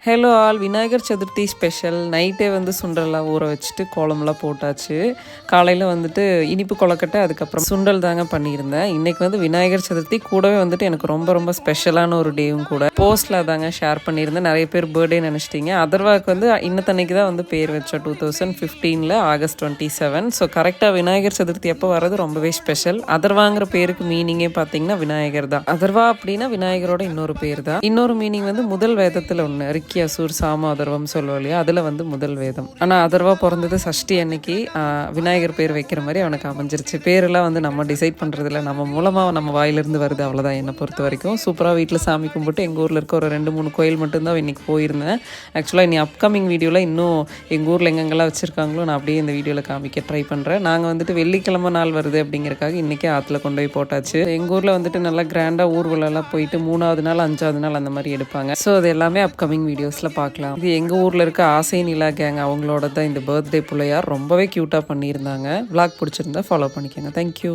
Hello all, Vinayagar Chaturthi special. நைட்டே வந்து சுண்டல்லாம் ஊற வச்சுட்டு கோலம்லாம் போட்டாச்சு. காலையில் வந்துட்டு இனிப்பு கொலக்கட்டை, அதுக்கப்புறம் சுண்டல் தாங்க பண்ணியிருந்தேன். இன்றைக்கி வந்து விநாயகர் சதுர்த்தி, கூடவே வந்துட்டு எனக்கு ரொம்ப ரொம்ப ஸ்பெஷலான ஒரு டேவும் கூட. போஸ்ட்டில் தாங்க ஷேர் பண்ணியிருந்தேன். நிறைய பேர் பர்த்டே நினச்சிட்டிங்க. அதர்வாவுக்கு வந்து இன்னத்தன்னைக்கு தான் வந்து பேர் வச்சோம், 2015 ஆகஸ்ட் 27. ஸோ கரெக்டாக விநாயகர் சதுர்த்தி அப்போ வர்றது ரொம்பவே ஸ்பெஷல். அதர்வாங்கிற பேருக்கு மீனிங்கே பார்த்தீங்கன்னா விநாயகர் தான். அதர்வா அப்படின்னா விநாயகரோட இன்னொரு பேர் தான். இன்னொரு மீனிங் வந்து முதல் வேதத்தில் ஒன்று அசூர் சாம அதர்வம் சொல்லுவோம் இல்லையா, அதில் வந்து முதல் வேதம். ஆனால் அதர்வா பிறந்தது சஷ்டி அன்னைக்கு. விநாயகர் பேர் வைக்கிற மாதிரி அவனுக்கு அமைஞ்சிருச்சு. பேரெல்லாம் வந்து நம்ம டிசைட் பண்ணுறதில்ல, நம்ம மூலமாக நம்ம வாயிலிருந்து வருது, அவ்வளோதான். என்னை பொறுத்த வரைக்கும் சூப்பராக வீட்டில் சாமி கும்பிட்டு எங்கள் ஊரில் இருக்க ஒரு 2-3 கோயில் மட்டும்தான் இன்றைக்கி போயிருந்தேன். ஆக்சுவலாக இனி அப்கமிங் வீடியோவில் இன்னும் எங்கள் ஊரில் எங்கெங்கெல்லாம் வச்சுருக்காங்களோ நான் அப்படியே இந்த வீடியோவில் காமிக்க ட்ரை பண்ணுறேன். நாங்கள் வந்துட்டு வெள்ளிக்கிழமை நாள் வருது அப்படிங்கிறக்காக இன்றைக்கே ஆற்றுல கொண்டு போய் போட்டாச்சு. எங்கள் ஊரில் வந்துட்டு நல்லா கிராண்டாக ஊர்வலம்லாம் போயிட்டு 3வது நாள் 5வது நாள் அந்த மாதிரி எடுப்பாங்க. ஸோ அது எல்லாமே அப்கமிங் வீடியோஸில் பார்க்கலாம். இது எங்கள் ஊரில் இருக்க ஆசை நிலா கேங், அவங்களோட தான் இந்த பர்த்டே பிள்ளையார் ரொம்பவே க்யூட்டாக பண்ணியிருந்தாங்க. விளாக் பிடிச்சிருந்தா ஃபாலோ பண்ணிக்கோங்க. தேங்க்யூ.